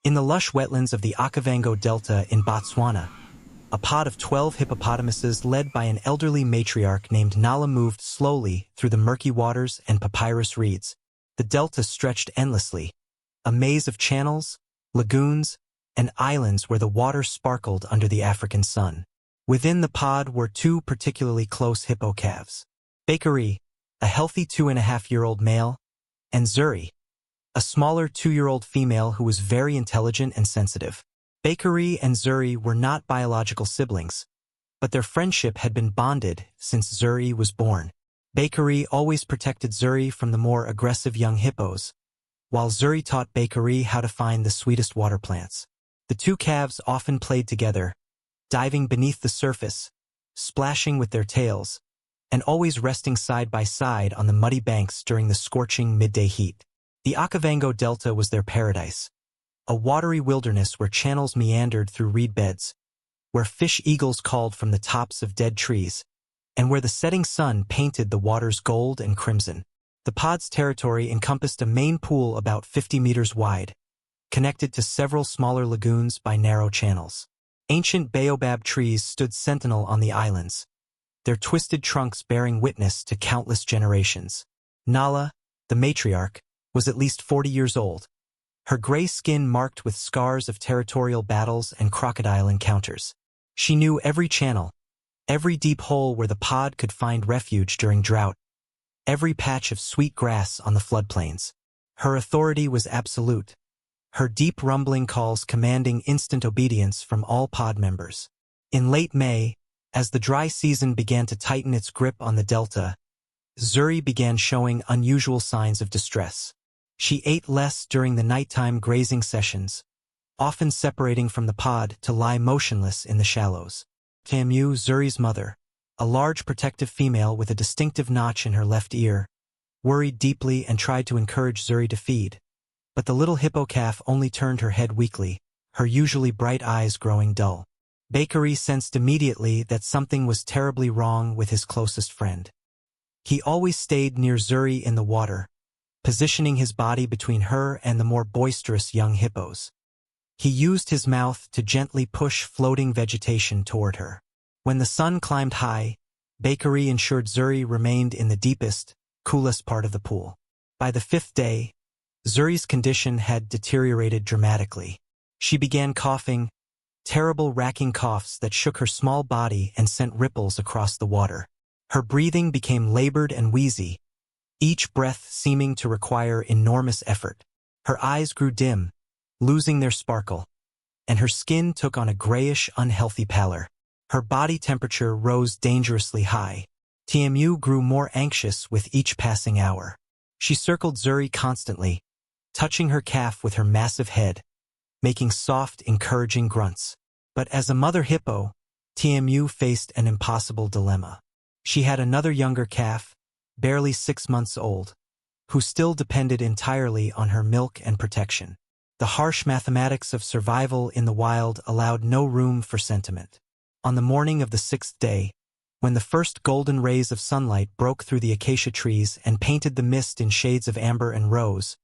In the lush wetlands of the Okavango Delta in Botswana, a pod of 12 hippopotamuses led by an elderly matriarch named Nala moved slowly through the murky waters and papyrus reeds. The delta stretched endlessly, a maze of channels, lagoons, and islands where the water sparkled under the African sun. Within the pod were two particularly close hippo calves. Bakari, a healthy 2.5-year-old male, and Zuri, a smaller 2-year-old female who was very intelligent and sensitive. Bakari and Zuri were not biological siblings, but their friendship had been bonded since Zuri was born. Bakari always protected Zuri from the more aggressive young hippos, while Zuri taught Bakari how to find the sweetest water plants. The two calves often played together, diving beneath the surface, splashing with their tails, and always resting side by side on the muddy banks during the scorching midday heat. The Okavango Delta was their paradise, a watery wilderness where channels meandered through reed beds, where fish-eagles called from the tops of dead trees, and where the setting sun painted the waters gold and crimson. The pod's territory encompassed a main pool about 50 meters wide, connected to several smaller lagoons by narrow channels. Ancient baobab trees stood sentinel on the islands, their twisted trunks bearing witness to countless generations. Nala, the matriarch, was at least 40 years old, her gray skin marked with scars of territorial battles and crocodile encounters. She knew every channel, every deep hole where the pod could find refuge during drought, every patch of sweet grass on the floodplains. Her authority was absolute, her deep rumbling calls commanding instant obedience from all pod members. In late May, as the dry season began to tighten its grip on the delta, Zuri began showing unusual signs of distress. She ate less during the nighttime grazing sessions, often separating from the pod to lie motionless in the shallows. Tamu, Zuri's mother, a large protective female with a distinctive notch in her left ear, worried deeply and tried to encourage Zuri to feed. But the little hippo calf only turned her head weakly, her usually bright eyes growing dull. Bakari sensed immediately that something was terribly wrong with his closest friend. He always stayed near Zuri in the water, positioning his body between her and the more boisterous young hippos. He used his mouth to gently push floating vegetation toward her. When the sun climbed high, Bakari ensured Zuri remained in the deepest, coolest part of the pool. By the 5th day, Zuri's condition had deteriorated dramatically. She began coughing, terrible racking coughs that shook her small body and sent ripples across the water. Her breathing became labored and wheezy, each breath seeming to require enormous effort. Her eyes grew dim, losing their sparkle, and her skin took on a grayish, unhealthy pallor. Her body temperature rose dangerously high. Tamu grew more anxious with each passing hour. She circled Zuri constantly, touching her calf with her massive head, making soft, encouraging grunts. But as a mother hippo, Tamu faced an impossible dilemma. She had another younger calf, barely 6 months old, who still depended entirely on her milk and protection. The harsh mathematics of survival in the wild allowed no room for sentiment. On the morning of the 6th day, when the first golden rays of sunlight broke through the acacia trees and painted the mist in shades of amber and rose,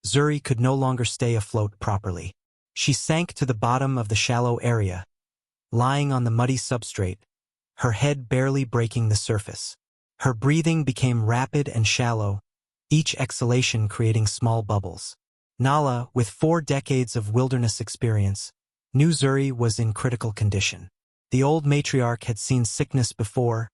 Zuri could no longer stay afloat properly. She sank to the bottom of the shallow area, lying on the muddy substrate, her head barely breaking the surface. Her breathing became rapid and shallow, each exhalation creating small bubbles. Nala, with 4 decades of wilderness experience, knew Zuri was in critical condition. The old matriarch had seen sickness before,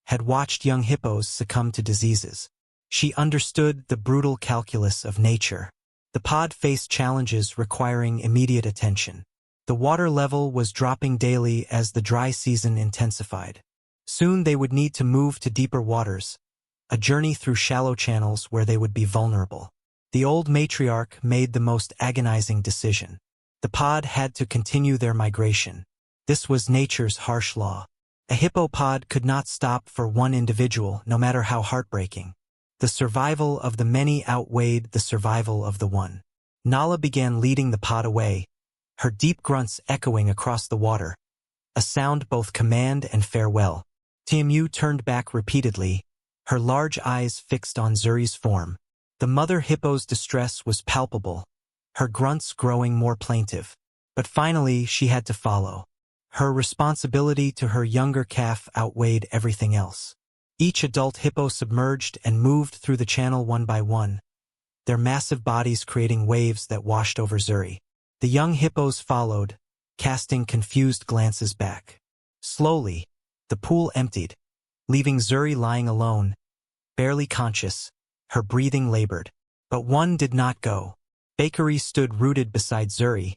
had watched young hippos succumb to diseases. She understood the brutal calculus of nature. The pod faced challenges requiring immediate attention. The water level was dropping daily as the dry season intensified. Soon they would need to move to deeper waters, a journey through shallow channels where they would be vulnerable. The old matriarch made the most agonizing decision. The pod had to continue their migration. This was nature's harsh law. A hippo pod could not stop for one individual, no matter how heartbreaking. The survival of the many outweighed the survival of the one. Nala began leading the pod away, her deep grunts echoing across the water, a sound both command and farewell. Tamu turned back repeatedly, her large eyes fixed on Zuri's form. The mother hippo's distress was palpable, her grunts growing more plaintive. But finally, she had to follow. Her responsibility to her younger calf outweighed everything else. Each adult hippo submerged and moved through the channel one by one, their massive bodies creating waves that washed over Zuri. The young hippos followed, casting confused glances back. Slowly, the pool emptied, leaving Zuri lying alone, barely conscious. Her breathing labored. But one did not go. Bakery stood rooted beside Zuri,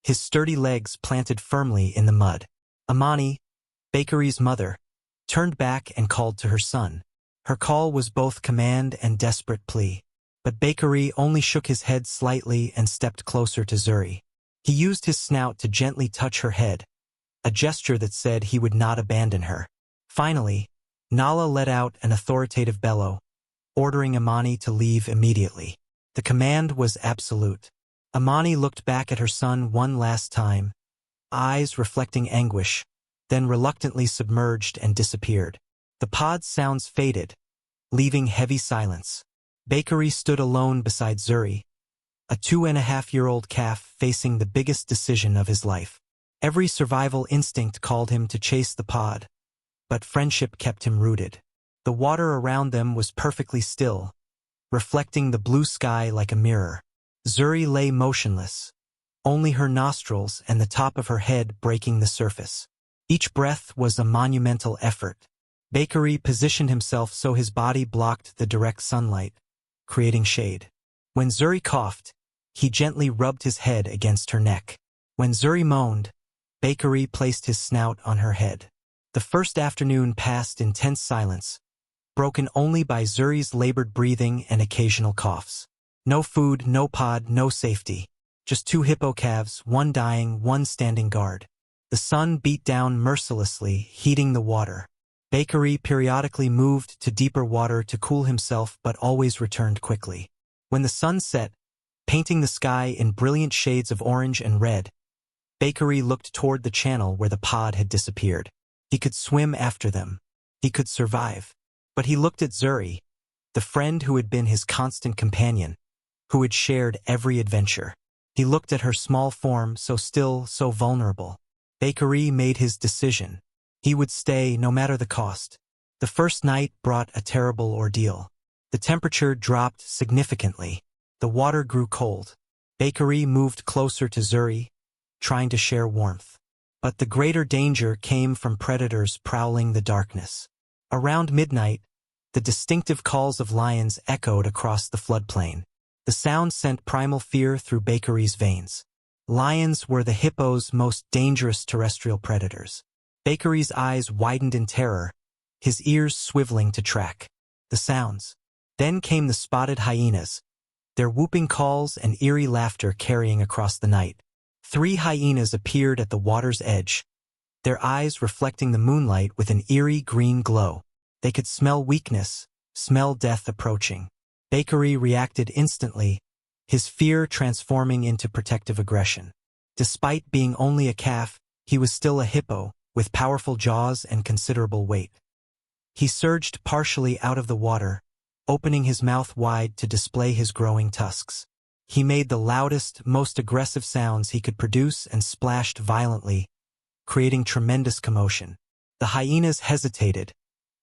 his sturdy legs planted firmly in the mud. Amani, Bakery's mother, turned back and called to her son. Her call was both command and desperate plea. But Bakery only shook his head slightly and stepped closer to Zuri. He used his snout to gently touch her head, a gesture that said he would not abandon her. Finally, Nala let out an authoritative bellow, ordering Amani to leave immediately. The command was absolute. Amani looked back at her son one last time, eyes reflecting anguish, then reluctantly submerged and disappeared. The pod's sounds faded, leaving heavy silence. Bakery stood alone beside Zuri, a 2.5-year-old calf facing the biggest decision of his life. Every survival instinct called him to chase the pod, but friendship kept him rooted. The water around them was perfectly still, reflecting the blue sky like a mirror. Zuri lay motionless, only her nostrils and the top of her head breaking the surface. Each breath was a monumental effort. Bakery positioned himself so his body blocked the direct sunlight, creating shade. When Zuri coughed, he gently rubbed his head against her neck. When Zuri moaned, Bakery placed his snout on her head. The first afternoon passed in tense silence, broken only by Zuri's labored breathing and occasional coughs. No food, no pod, no safety. Just 2 hippo calves, one dying, one standing guard. The sun beat down mercilessly, heating the water. Bakery periodically moved to deeper water to cool himself but always returned quickly. When the sun set, painting the sky in brilliant shades of orange and red, Bakery looked toward the channel where the pod had disappeared. He could swim after them. He could survive. But he looked at Zuri, the friend who had been his constant companion, who had shared every adventure. He looked at her small form, so still, so vulnerable. Bakery made his decision. He would stay no matter the cost. The first night brought a terrible ordeal. The temperature dropped significantly. The water grew cold. Bakery moved closer to Zuri, trying to share warmth. But the greater danger came from predators prowling the darkness. Around midnight, the distinctive calls of lions echoed across the floodplain. The sound sent primal fear through Bakery's veins. Lions were the hippo's most dangerous terrestrial predators. Bakery's eyes widened in terror, his ears swiveling to track the sounds. Then came the spotted hyenas, their whooping calls and eerie laughter carrying across the night. 3 hyenas appeared at the water's edge, their eyes reflecting the moonlight with an eerie green glow. They could smell weakness, smell death approaching. Bakery reacted instantly, his fear transforming into protective aggression. Despite being only a calf, he was still a hippo, with powerful jaws and considerable weight. He surged partially out of the water, opening his mouth wide to display his growing tusks. He made the loudest, most aggressive sounds he could produce and splashed violently, creating tremendous commotion. The hyenas hesitated,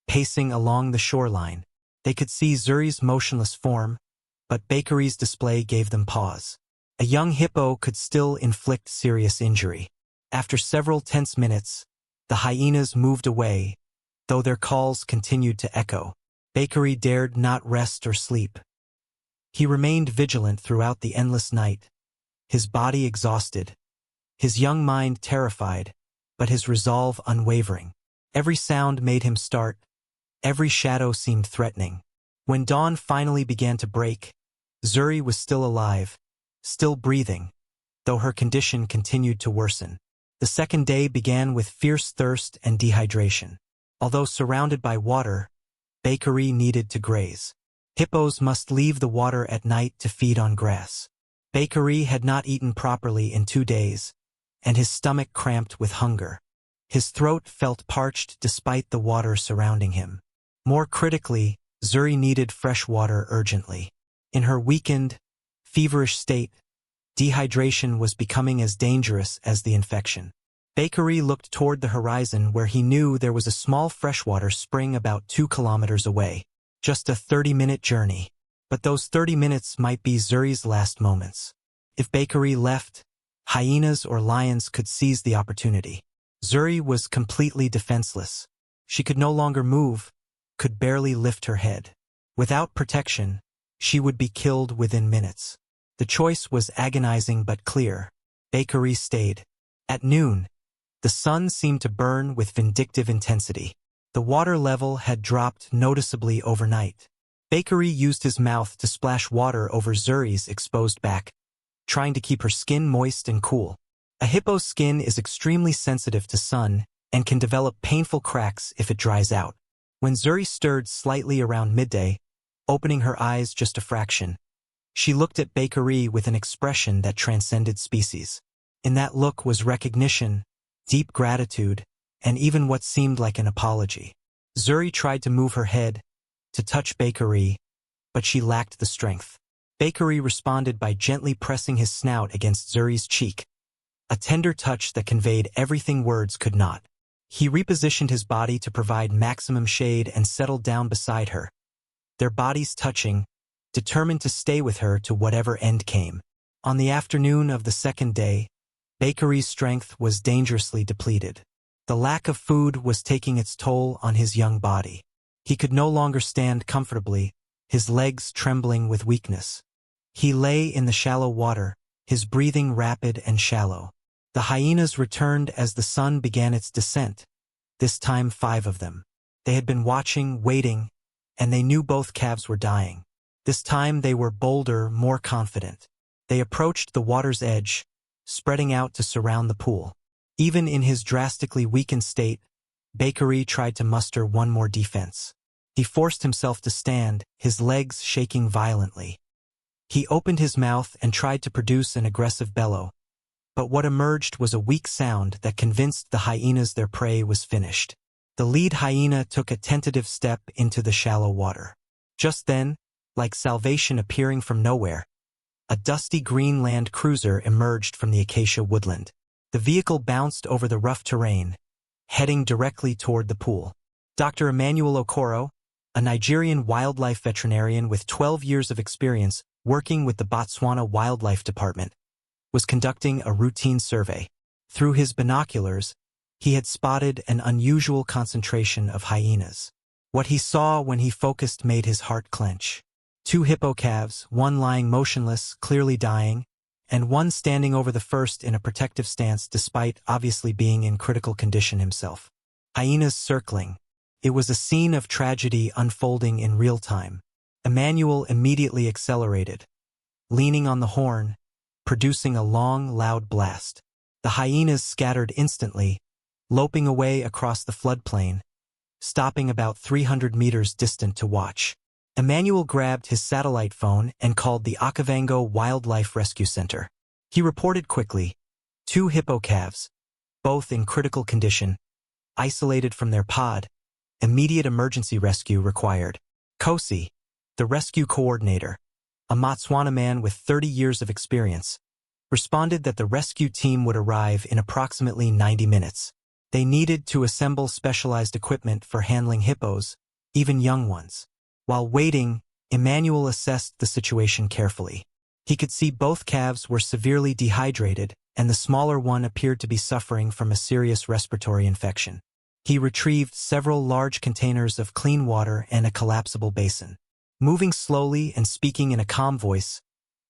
pacing along the shoreline. They could see Zuri's motionless form, but Bakery's display gave them pause. A young hippo could still inflict serious injury. After several tense minutes, the hyenas moved away, though their calls continued to echo. Bakery dared not rest or sleep. He remained vigilant throughout the endless night, his body exhausted, his young mind terrified, but his resolve unwavering. Every sound made him start, every shadow seemed threatening. When dawn finally began to break, Zuri was still alive, still breathing, though her condition continued to worsen. The second day began with fierce thirst and dehydration. Although surrounded by water, Bakery needed to graze. Hippos must leave the water at night to feed on grass. Bakery had not eaten properly in 2 days, and his stomach cramped with hunger. His throat felt parched despite the water surrounding him. More critically, Zuri needed fresh water urgently. In her weakened, feverish state, Dehydration was becoming as dangerous as the infection. Bakery looked toward the horizon where he knew there was a small freshwater spring about 2 kilometers away. Just a 30-minute journey. But those 30 minutes might be Zuri's last moments. If Bakery left, hyenas or lions could seize the opportunity. Zuri was completely defenseless. She could no longer move, could barely lift her head. Without protection, she would be killed within minutes. The choice was agonizing but clear. Bakery stayed. At noon, the sun seemed to burn with vindictive intensity. The water level had dropped noticeably overnight. Bakery used his mouth to splash water over Zuri's exposed back, trying to keep her skin moist and cool. A hippo's skin is extremely sensitive to sun and can develop painful cracks if it dries out. When Zuri stirred slightly around midday, opening her eyes just a fraction, she looked at Bakery with an expression that transcended species. In that look was recognition, deep gratitude, and even what seemed like an apology. Zuri tried to move her head, to touch Bakery, but she lacked the strength. Bakery responded by gently pressing his snout against Zuri's cheek, a tender touch that conveyed everything words could not. He repositioned his body to provide maximum shade and settled down beside her, their bodies touching, determined to stay with her to whatever end came. On the afternoon of the second day, Bakery's strength was dangerously depleted. The lack of food was taking its toll on his young body. He could no longer stand comfortably, his legs trembling with weakness. He lay in the shallow water, his breathing rapid and shallow. The hyenas returned as the sun began its descent, this time 5 of them. They had been watching, waiting, and they knew both calves were dying. This time they were bolder, more confident. They approached the water's edge, spreading out to surround the pool. Even in his drastically weakened state, Bakery tried to muster one more defense. He forced himself to stand, his legs shaking violently. He opened his mouth and tried to produce an aggressive bellow, but what emerged was a weak sound that convinced the hyenas their prey was finished. The lead hyena took a tentative step into the shallow water. Just then, like salvation appearing from nowhere, a dusty green land cruiser emerged from the acacia woodland. The vehicle bounced over the rough terrain, heading directly toward the pool. Dr. Emmanuel Okoro, a Nigerian wildlife veterinarian with 12 years of experience working with the Botswana Wildlife Department, was conducting a routine survey. Through his binoculars, he had spotted an unusual concentration of hyenas. What he saw when he focused made his heart clench. 2 hippo calves, one lying motionless, clearly dying, and one standing over the first in a protective stance despite obviously being in critical condition himself. Hyenas circling. It was a scene of tragedy unfolding in real time. Emmanuel immediately accelerated, leaning on the horn, producing a long, loud blast. The hyenas scattered instantly, loping away across the floodplain, stopping about 300 meters distant to watch. Emmanuel grabbed his satellite phone and called the Okavango Wildlife Rescue Center. He reported quickly, 2 hippo calves, both in critical condition, isolated from their pod, immediate emergency rescue required. Kosi, the rescue coordinator, a Botswana man with 30 years of experience, responded that the rescue team would arrive in approximately 90 minutes. They needed to assemble specialized equipment for handling hippos, even young ones. While waiting, Emmanuel assessed the situation carefully. He could see both calves were severely dehydrated, and the smaller one appeared to be suffering from a serious respiratory infection. He retrieved several large containers of clean water and a collapsible basin. Moving slowly and speaking in a calm voice,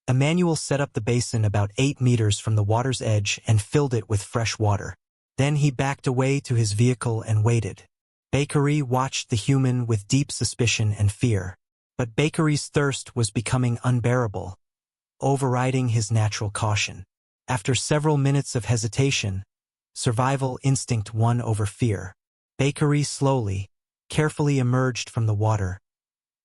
Emmanuel set up the basin about 8 meters from the water's edge and filled it with fresh water. Then he backed away to his vehicle and waited. Bakery watched the human with deep suspicion and fear. But Bakery's thirst was becoming unbearable, overriding his natural caution. After several minutes of hesitation, survival instinct won over fear. Bakery slowly, carefully emerged from the water,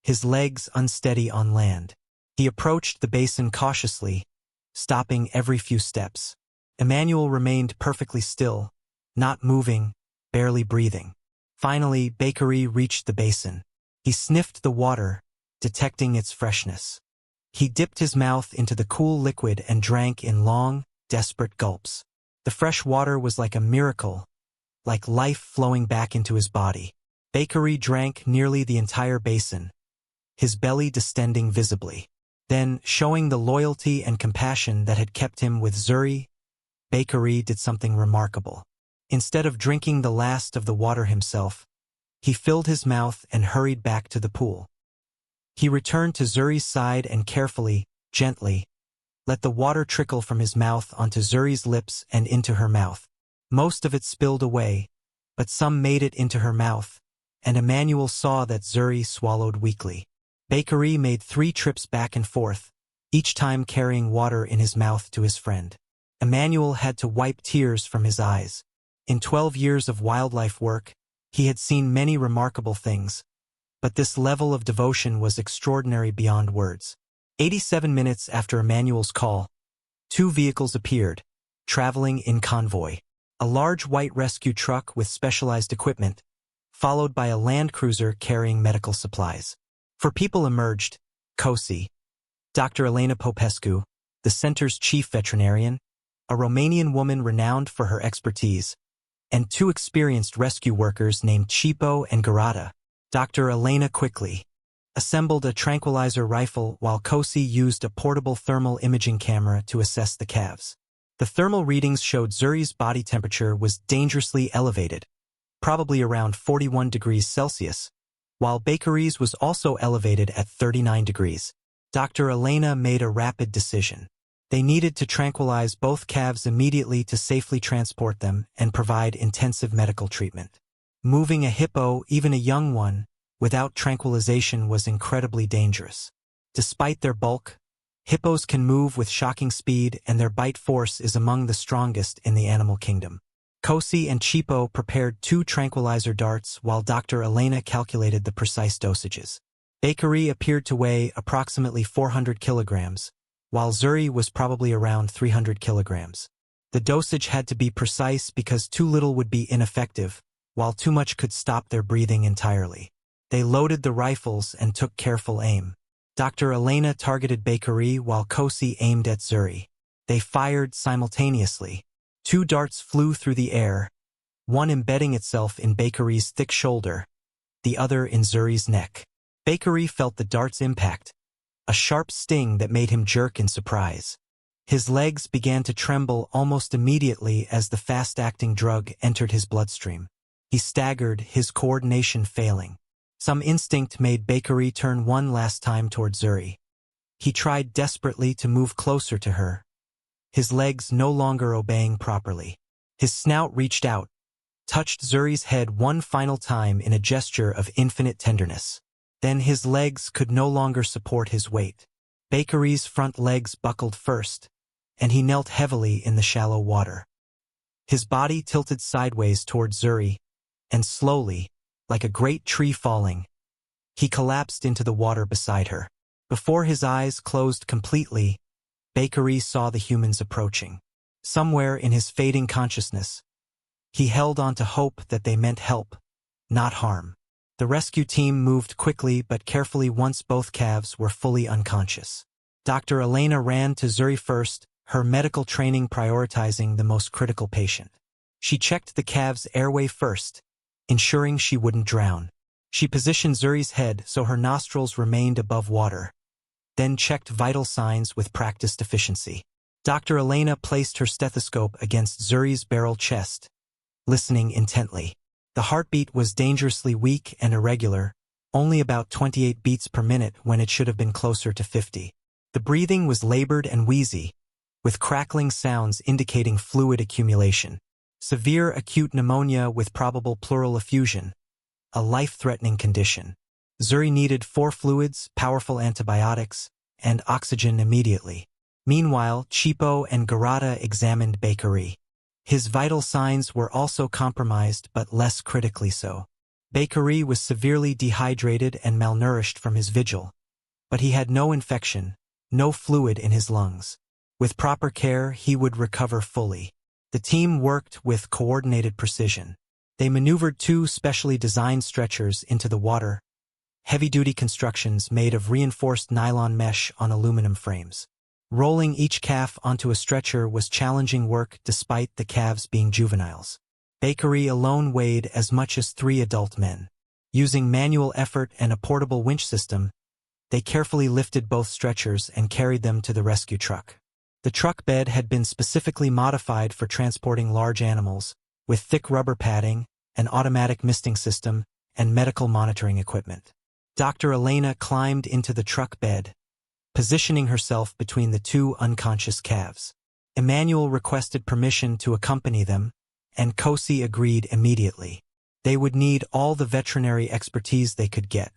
his legs unsteady on land. He approached the basin cautiously, stopping every few steps. Emmanuel remained perfectly still, not moving, barely breathing. Finally, Bakery reached the basin. He sniffed the water, detecting its freshness. He dipped his mouth into the cool liquid and drank in long, desperate gulps. The fresh water was like a miracle, like life flowing back into his body. Bakery drank nearly the entire basin, his belly distending visibly. Then, showing the loyalty and compassion that had kept him with Zuri, Bakery did something remarkable. Instead of drinking the last of the water himself, he filled his mouth and hurried back to the pool. He returned to Zuri's side and carefully, gently, let the water trickle from his mouth onto Zuri's lips and into her mouth. Most of it spilled away, but some made it into her mouth, and Emmanuel saw that Zuri swallowed weakly. Bakery made 3 trips back and forth, each time carrying water in his mouth to his friend. Emmanuel had to wipe tears from his eyes. In 12 years of wildlife work, he had seen many remarkable things, but this level of devotion was extraordinary beyond words. 87 minutes after Emmanuel's call, 2 vehicles appeared, traveling in convoy. A large white rescue truck with specialized equipment, followed by a land cruiser carrying medical supplies. 4 people emerged: Cosi, Dr. Elena Popescu, the center's chief veterinarian, a Romanian woman renowned for her expertise, and 2 experienced rescue workers named Hippo and Garata. Dr. Elena quickly assembled a tranquilizer rifle while Cosi used a portable thermal imaging camera to assess the calves. The thermal readings showed Zuri's body temperature was dangerously elevated, probably around 41 degrees Celsius, while Bakery's was also elevated at 39 degrees. Dr. Elena made a rapid decision. They needed to tranquilize both calves immediately to safely transport them and provide intensive medical treatment. Moving a hippo, even a young one, without tranquilization was incredibly dangerous. Despite their bulk, hippos can move with shocking speed and their bite force is among the strongest in the animal kingdom. Cosi and Hippo prepared 2 tranquilizer darts while Dr. Elena calculated the precise dosages. Bakery appeared to weigh approximately 400 kilograms, while Zuri was probably around 300 kilograms. The dosage had to be precise because too little would be ineffective, while too much could stop their breathing entirely. They loaded the rifles and took careful aim. Dr. Elena targeted Bakery while Cosi aimed at Zuri. They fired simultaneously. 2 darts flew through the air, one embedding itself in Bakery's thick shoulder, the other in Zuri's neck. Bakery felt the dart's impact, a sharp sting that made him jerk in surprise. His legs began to tremble almost immediately as the fast-acting drug entered his bloodstream. He staggered, his coordination failing. Some instinct made Bakery turn one last time toward Zuri. He tried desperately to move closer to her, his legs no longer obeying properly. His snout reached out, touched Zuri's head one final time in a gesture of infinite tenderness. Then his legs could no longer support his weight. Bakery's front legs buckled first, and he knelt heavily in the shallow water. His body tilted sideways toward Zuri, and slowly, like a great tree falling, he collapsed into the water beside her. Before his eyes closed completely, Bakery saw the humans approaching. Somewhere in his fading consciousness, he held on to hope that they meant help, not harm. The rescue team moved quickly but carefully once both calves were fully unconscious. Dr. Elena ran to Zuri first, her medical training prioritizing the most critical patient. She checked the calves' airway first, ensuring she wouldn't drown. She positioned Zuri's head so her nostrils remained above water, then checked vital signs with practiced efficiency. Dr. Elena placed her stethoscope against Zuri's barrel chest, listening intently. The heartbeat was dangerously weak and irregular, only about 28 beats per minute when it should have been closer to 50. The breathing was labored and wheezy, with crackling sounds indicating fluid accumulation. Severe acute pneumonia with probable pleural effusion, a life-threatening condition. Zuri needed 4 fluids, powerful antibiotics, and oxygen immediately. Meanwhile, Hippo and Garata examined Bakery. His vital signs were also compromised, but less critically so. Bakery was severely dehydrated and malnourished from his vigil, but he had no infection, no fluid in his lungs. With proper care, he would recover fully. The team worked with coordinated precision. They maneuvered 2 specially designed stretchers into the water, heavy-duty constructions made of reinforced nylon mesh on aluminum frames. Rolling each calf onto a stretcher was challenging work despite the calves being juveniles. Bakery alone weighed as much as 3 adult men. Using manual effort and a portable winch system, they carefully lifted both stretchers and carried them to the rescue truck. The truck bed had been specifically modified for transporting large animals, with thick rubber padding, an automatic misting system, and medical monitoring equipment. Dr. Elena climbed into the truck bed, positioning herself between the 2 unconscious calves. Emmanuel requested permission to accompany them, and Kosi agreed immediately. They would need all the veterinary expertise they could get.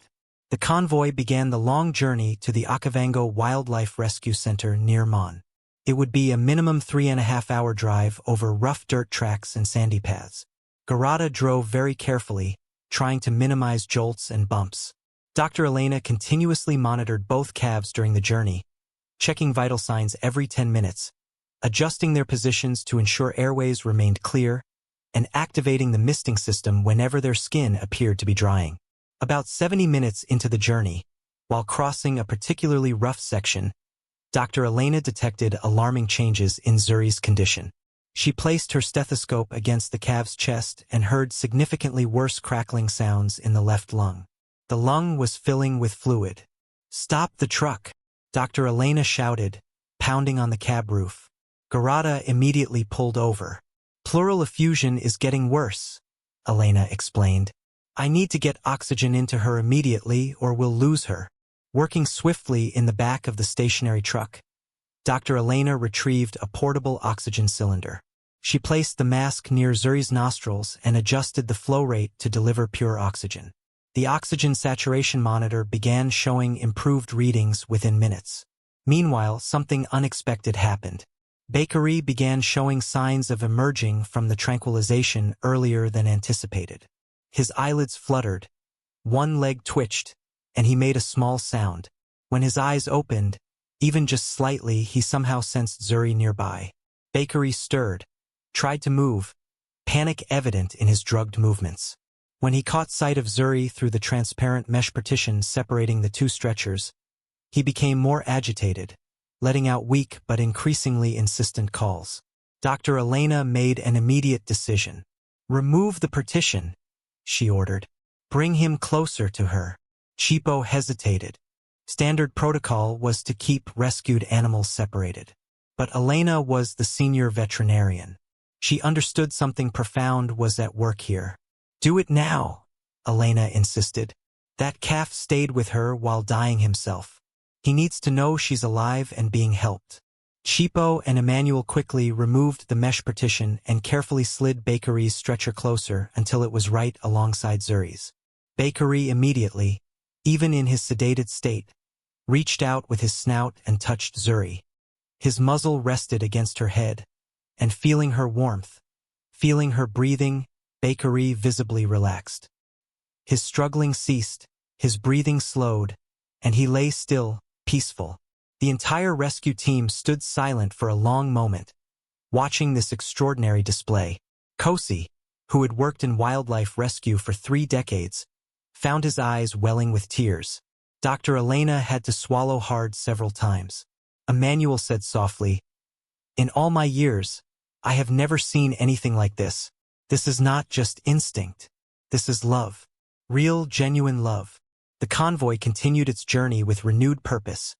The convoy began the long journey to the Okavango Wildlife Rescue Center near Mon. It would be a minimum 3.5-hour drive over rough dirt tracks and sandy paths. Garada drove very carefully, trying to minimize jolts and bumps. Dr. Elena continuously monitored both calves during the journey, checking vital signs every 10 minutes, adjusting their positions to ensure airways remained clear, and activating the misting system whenever their skin appeared to be drying. About 70 minutes into the journey, while crossing a particularly rough section, Dr. Elena detected alarming changes in Zuri's condition. She placed her stethoscope against the calf's chest and heard significantly worse crackling sounds in the left lung. The lung was filling with fluid. "Stop the truck!" Dr. Elena shouted, pounding on the cab roof. Garada immediately pulled over. "Pleural effusion is getting worse," Elena explained. "I need to get oxygen into her immediately or we'll lose her." Working swiftly in the back of the stationary truck, Dr. Elena retrieved a portable oxygen cylinder. She placed the mask near Zuri's nostrils and adjusted the flow rate to deliver pure oxygen. The oxygen saturation monitor began showing improved readings within minutes. Meanwhile, something unexpected happened. Bakery began showing signs of emerging from the tranquilization earlier than anticipated. His eyelids fluttered, one leg twitched, and he made a small sound. When his eyes opened, even just slightly, he somehow sensed Zuri nearby. Bakery stirred, tried to move, panic evident in his drugged movements. When he caught sight of Zuri through the transparent mesh partition separating the 2 stretchers, he became more agitated, letting out weak but increasingly insistent calls. Dr. Elena made an immediate decision. "Remove the partition," she ordered. "Bring him closer to her." Hippo hesitated. Standard protocol was to keep rescued animals separated. But Elena was the senior veterinarian. She understood something profound was at work here. "Do it now," Elena insisted. "That calf stayed with her while dying himself. He needs to know she's alive and being helped." Hippo and Emmanuel quickly removed the mesh partition and carefully slid Bakery's stretcher closer until it was right alongside Zuri's. Bakery immediately, even in his sedated state, reached out with his snout and touched Zuri. His muzzle rested against her head, and feeling her warmth, feeling her breathing, Bakery visibly relaxed. His struggling ceased, his breathing slowed, and he lay still, peaceful. The entire rescue team stood silent for a long moment, watching this extraordinary display. Kosi, who had worked in wildlife rescue for 3 decades, found his eyes welling with tears. Dr. Elena had to swallow hard several times. Emmanuel said softly, "In all my years, I have never seen anything like this. This is not just instinct. This is love. Real, genuine love." The convoy continued its journey with renewed purpose,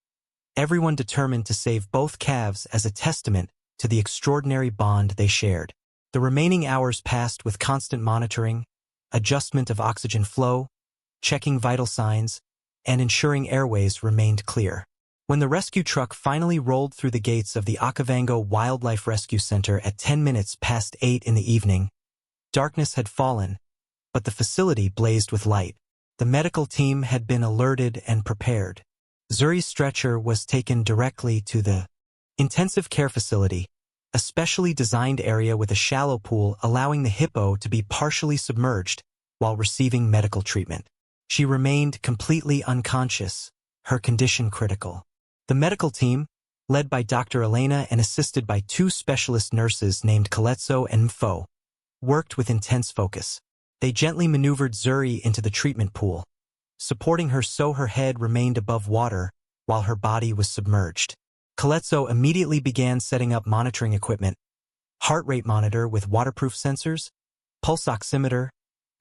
everyone determined to save both calves as a testament to the extraordinary bond they shared. The remaining hours passed with constant monitoring, adjustment of oxygen flow, checking vital signs, and ensuring airways remained clear. When the rescue truck finally rolled through the gates of the Okavango Wildlife Rescue Center at 10 minutes past 8 in the evening, darkness had fallen, but the facility blazed with light. The medical team had been alerted and prepared. Zuri's stretcher was taken directly to the intensive care facility, a specially designed area with a shallow pool allowing the hippo to be partially submerged while receiving medical treatment. She remained completely unconscious, her condition critical. The medical team, led by Dr. Elena and assisted by 2 specialist nurses named Caletso and Mfo, worked with intense focus. They gently maneuvered Zuri into the treatment pool, supporting her so her head remained above water while her body was submerged. Calypso immediately began setting up monitoring equipment, heart rate monitor with waterproof sensors, pulse oximeter,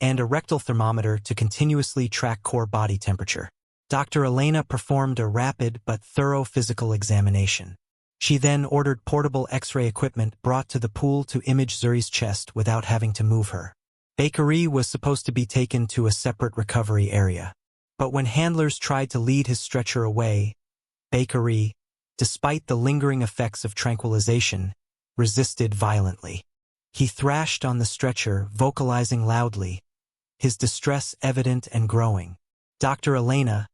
and a rectal thermometer to continuously track core body temperature. Dr. Elena performed a rapid but thorough physical examination. She then ordered portable X-ray equipment brought to the pool to image Zuri's chest without having to move her. Bakery was supposed to be taken to a separate recovery area. But when handlers tried to lead his stretcher away, Bakery, despite the lingering effects of tranquilization, resisted violently. He thrashed on the stretcher, vocalizing loudly, his distress evident and growing. Dr. Elena,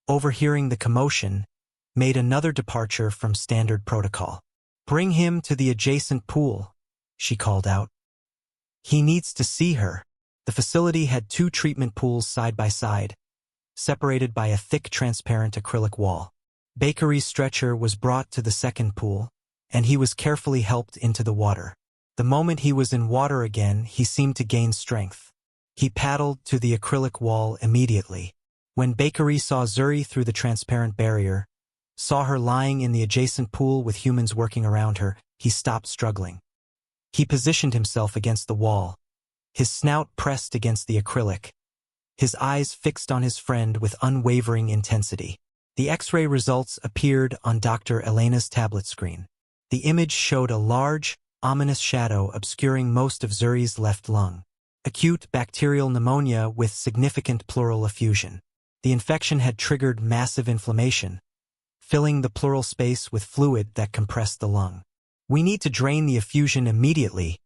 overhearing the commotion, made another departure from standard protocol. "Bring him to the adjacent pool," she called out. "He needs to see her." The facility had 2 treatment pools side by side, separated by a thick transparent acrylic wall. Bakery's stretcher was brought to the second pool, and he was carefully helped into the water. The moment he was in water again, he seemed to gain strength. He paddled to the acrylic wall immediately. When Bakery saw Zuri through the transparent barrier, saw her lying in the adjacent pool with humans working around her, he stopped struggling. He positioned himself against the wall, his snout pressed against the acrylic, his eyes fixed on his friend with unwavering intensity. The X-ray results appeared on Dr. Elena's tablet screen. The image showed a large, ominous shadow obscuring most of Zuri's left lung. Acute bacterial pneumonia with significant pleural effusion. The infection had triggered massive inflammation, filling the pleural space with fluid that compressed the lung. "We need to drain the effusion immediately,"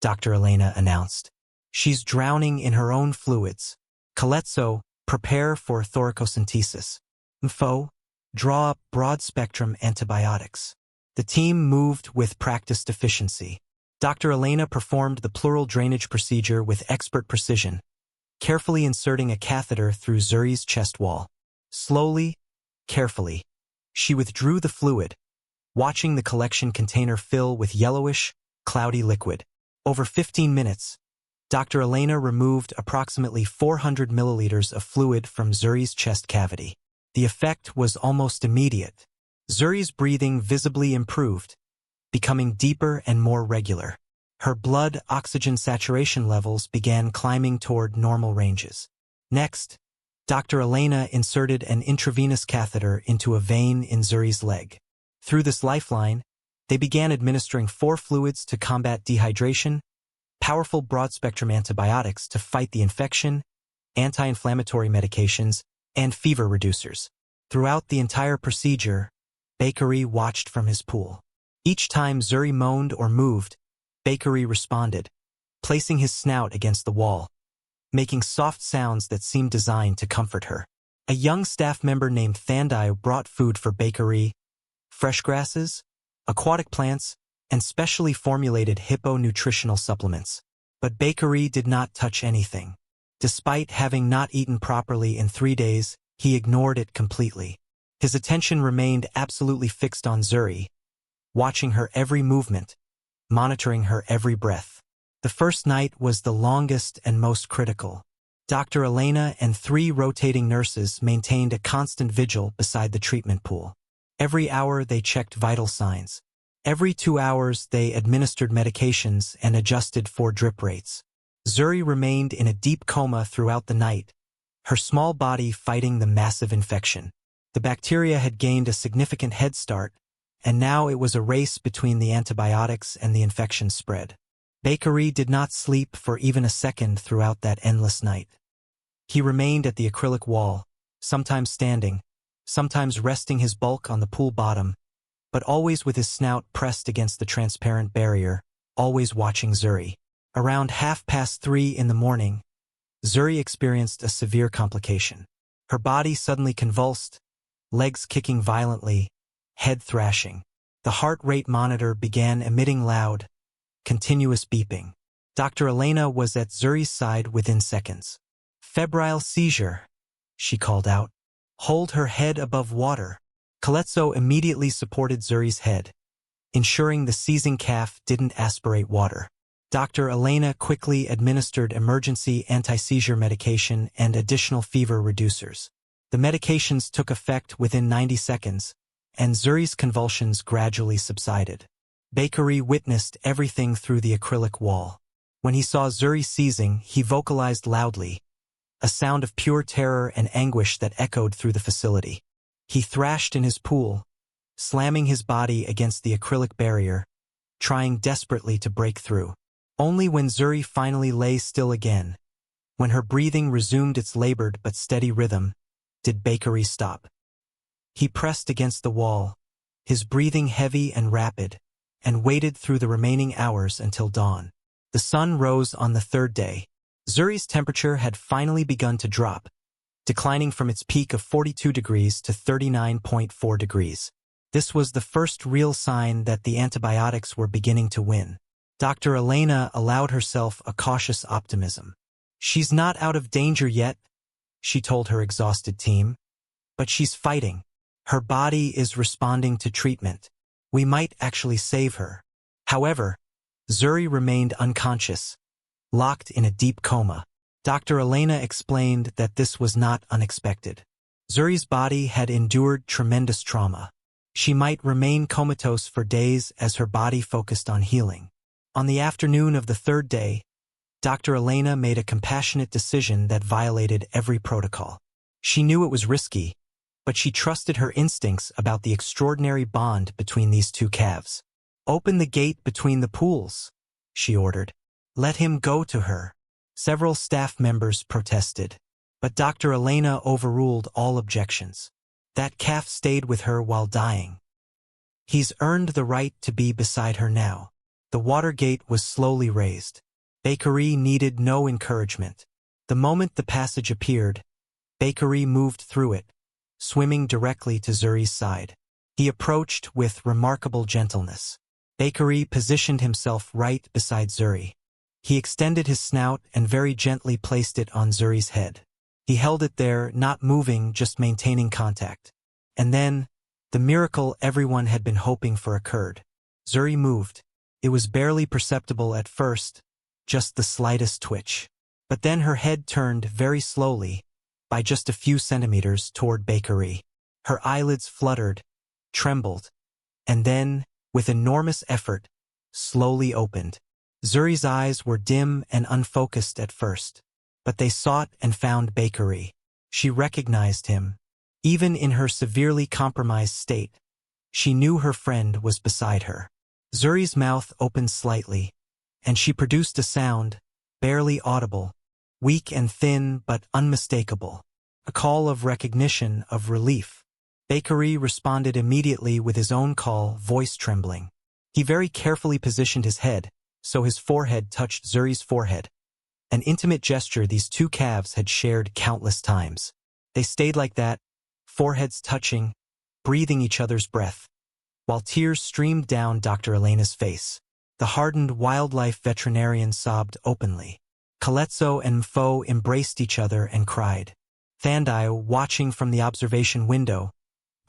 Dr. Elena announced. "She's drowning in her own fluids. Calypso, prepare for thoracocentesis. Info, draw up broad-spectrum antibiotics." The team moved with practiced efficiency. Dr. Elena performed the pleural drainage procedure with expert precision, carefully inserting a catheter through Zuri's chest wall. Slowly, carefully, she withdrew the fluid, watching the collection container fill with yellowish, cloudy liquid. Over 15 minutes, Dr. Elena removed approximately 400 milliliters of fluid from Zuri's chest cavity. The effect was almost immediate. Zuri's breathing visibly improved, becoming deeper and more regular. Her blood oxygen saturation levels began climbing toward normal ranges. Next, Dr. Elena inserted an intravenous catheter into a vein in Zuri's leg. Through this lifeline, they began administering 4 fluids to combat dehydration, powerful broad-spectrum antibiotics to fight the infection, anti-inflammatory medications, and fever reducers. Throughout the entire procedure, Bakery watched from his pool. Each time Zuri moaned or moved, Bakery responded, placing his snout against the wall, making soft sounds that seemed designed to comfort her. A young staff member named Thandai brought food for Bakery, fresh grasses, aquatic plants, and specially formulated Hippo nutritional supplements. But Bakery did not touch anything. Despite having not eaten properly in 3 days, he ignored it completely. His attention remained absolutely fixed on Zuri, watching her every movement, monitoring her every breath. The first night was the longest and most critical. Dr. Elena and 3 rotating nurses maintained a constant vigil beside the treatment pool. Every hour they checked vital signs. Every 2 hours they administered medications and adjusted for drip rates. Zuri remained in a deep coma throughout the night, her small body fighting the massive infection. The bacteria had gained a significant head start, and now it was a race between the antibiotics and the infection spread. Bakery did not sleep for even a second throughout that endless night. He remained at the acrylic wall, sometimes standing, sometimes resting his bulk on the pool bottom, but always with his snout pressed against the transparent barrier, always watching Zuri. Around 3:30 in the morning, Zuri experienced a severe complication. Her body suddenly convulsed, legs kicking violently, head thrashing. The heart rate monitor began emitting loud, continuous beeping. Dr. Elena was at Zuri's side within seconds. "Febrile seizure," she called out. "Hold her head above water." Calypso immediately supported Zuri's head, ensuring the seizing calf didn't aspirate water. Dr. Elena quickly administered emergency anti-seizure medication and additional fever reducers. The medications took effect within 90 seconds, and Zuri's convulsions gradually subsided. Bakery witnessed everything through the acrylic wall. When he saw Zuri seizing, he vocalized loudly, a sound of pure terror and anguish that echoed through the facility. He thrashed in his pool, slamming his body against the acrylic barrier, trying desperately to break through. Only when Zuri finally lay still again, when her breathing resumed its labored but steady rhythm, did Bakery stop. He pressed against the wall, his breathing heavy and rapid, and waited through the remaining hours until dawn. The sun rose on the third day. Zuri's temperature had finally begun to drop, declining from its peak of 42 degrees to 39.4 degrees. This was the first real sign that the antibiotics were beginning to win. Dr. Elena allowed herself a cautious optimism. "She's not out of danger yet," she told her exhausted team. "But she's fighting. Her body is responding to treatment. We might actually save her." However, Zuri remained unconscious, locked in a deep coma. Dr. Elena explained that this was not unexpected. Zuri's body had endured tremendous trauma. She might remain comatose for days as her body focused on healing. On the afternoon of the third day, Dr. Elena made a compassionate decision that violated every protocol. She knew it was risky, but she trusted her instincts about the extraordinary bond between these two calves. "Open the gate between the pools," she ordered. "Let him go to her." Several staff members protested, but Dr. Elena overruled all objections. "That calf stayed with her while dying. He's earned the right to be beside her now." The water gate was slowly raised. Bakery needed no encouragement. The moment the passage appeared, Bakery moved through it, swimming directly to Zuri's side. He approached with remarkable gentleness. Bakery positioned himself right beside Zuri. He extended his snout and very gently placed it on Zuri's head. He held it there, not moving, just maintaining contact. And then, the miracle everyone had been hoping for occurred. Zuri moved. It was barely perceptible at first, just the slightest twitch. But then her head turned very slowly, by just a few centimeters, toward Bakery. Her eyelids fluttered, trembled, and then, with enormous effort, slowly opened. Zuri's eyes were dim and unfocused at first, but they sought and found Bakery. She recognized him. Even in her severely compromised state, she knew her friend was beside her. Zuri's mouth opened slightly, and she produced a sound, barely audible, weak and thin but unmistakable. A call of recognition, of relief. Bakery responded immediately with his own call, voice trembling. He very carefully positioned his head, so his forehead touched Zuri's forehead. An intimate gesture these two calves had shared countless times. They stayed like that, foreheads touching, breathing each other's breath, while tears streamed down Dr. Elena's face. The hardened wildlife veterinarian sobbed openly. Calypso and Mfo embraced each other and cried. Thandai, watching from the observation window,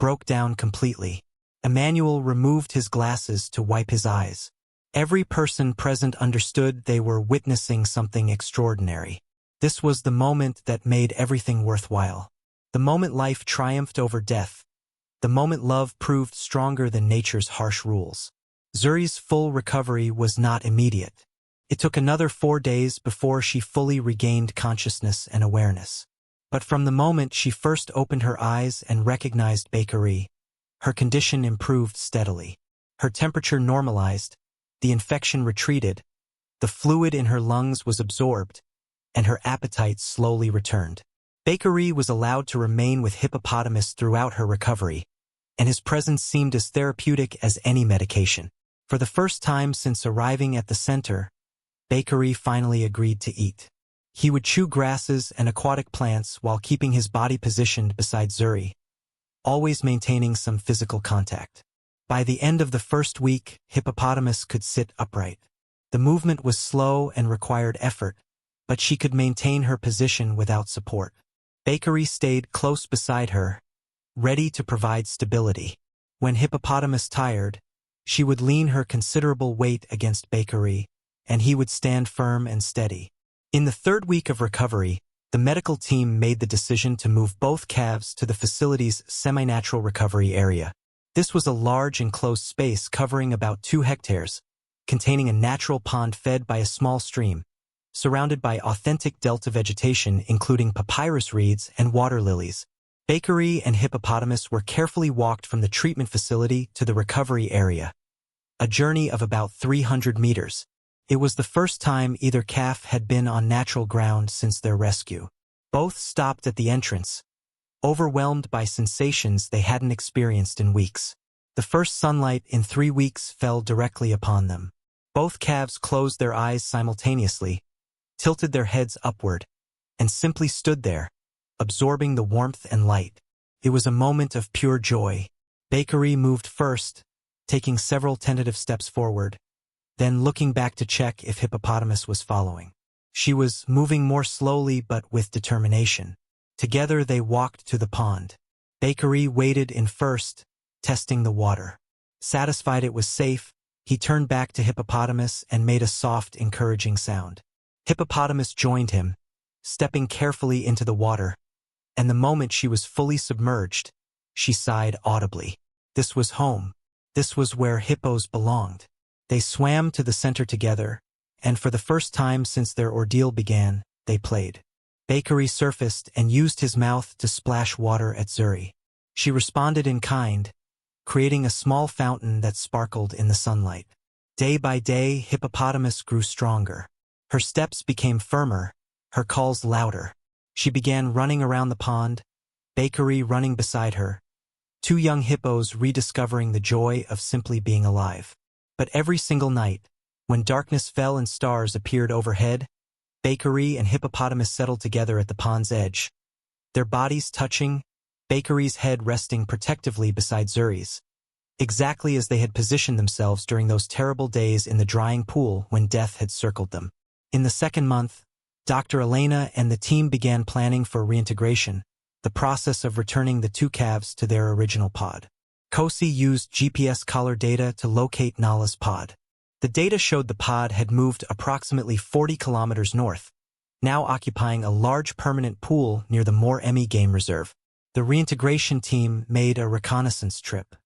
broke down completely. Emmanuel removed his glasses to wipe his eyes. Every person present understood they were witnessing something extraordinary. This was the moment that made everything worthwhile. The moment life triumphed over death. The moment love proved stronger than nature's harsh rules. Zuri's full recovery was not immediate. It took another 4 days before she fully regained consciousness and awareness. But from the moment she first opened her eyes and recognized Bakery, her condition improved steadily. Her temperature normalized, the infection retreated, the fluid in her lungs was absorbed, and her appetite slowly returned. Bakery was allowed to remain with Hippopotamus throughout her recovery, and his presence seemed as therapeutic as any medication. For the first time since arriving at the center, Bakery finally agreed to eat. He would chew grasses and aquatic plants while keeping his body positioned beside Zuri, always maintaining some physical contact. By the end of the first week, Hippopotamus could sit upright. The movement was slow and required effort, but she could maintain her position without support. Bakery stayed close beside her, ready to provide stability. When Hippopotamus tired, she would lean her considerable weight against Bakery, and he would stand firm and steady. In the third week of recovery, the medical team made the decision to move both calves to the facility's semi-natural recovery area. This was a large enclosed space covering about 2 hectares, containing a natural pond fed by a small stream, surrounded by authentic delta vegetation including papyrus reeds and water lilies. Bakery and Hippopotamus were carefully walked from the treatment facility to the recovery area, a journey of about 300 meters. It was the first time either calf had been on natural ground since their rescue. Both stopped at the entrance, overwhelmed by sensations they hadn't experienced in weeks. The first sunlight in 3 weeks fell directly upon them. Both calves closed their eyes simultaneously, tilted their heads upward, and simply stood there, absorbing the warmth and light. It was a moment of pure joy. Bakery moved first, taking several tentative steps forward, then looking back to check if Hippopotamus was following. She was moving more slowly but with determination. Together they walked to the pond. Bakery waded in first, testing the water. Satisfied it was safe, he turned back to Hippopotamus and made a soft, encouraging sound. Hippopotamus joined him, stepping carefully into the water, and the moment she was fully submerged, she sighed audibly. This was home. This was where hippos belonged. They swam to the center together, and for the first time since their ordeal began, they played. Bakery surfaced and used his mouth to splash water at Zuri. She responded in kind, creating a small fountain that sparkled in the sunlight. Day by day, Hippopotamus grew stronger. Her steps became firmer, her calls louder. She began running around the pond, Bakery running beside her, 2 young hippos rediscovering the joy of simply being alive. But every single night, when darkness fell and stars appeared overhead, Bakery and Hippopotamus settled together at the pond's edge, their bodies touching, Bakery's head resting protectively beside Zuri's, exactly as they had positioned themselves during those terrible days in the drying pool when death had circled them. In the second month, Dr. Elena and the team began planning for reintegration, the process of returning the 2 calves to their original pod. Kosi used GPS collar data to locate Nala's pod. The data showed the pod had moved approximately 40 kilometers north, now occupying a large permanent pool near the More Emmy Game Reserve. The reintegration team made a reconnaissance trip.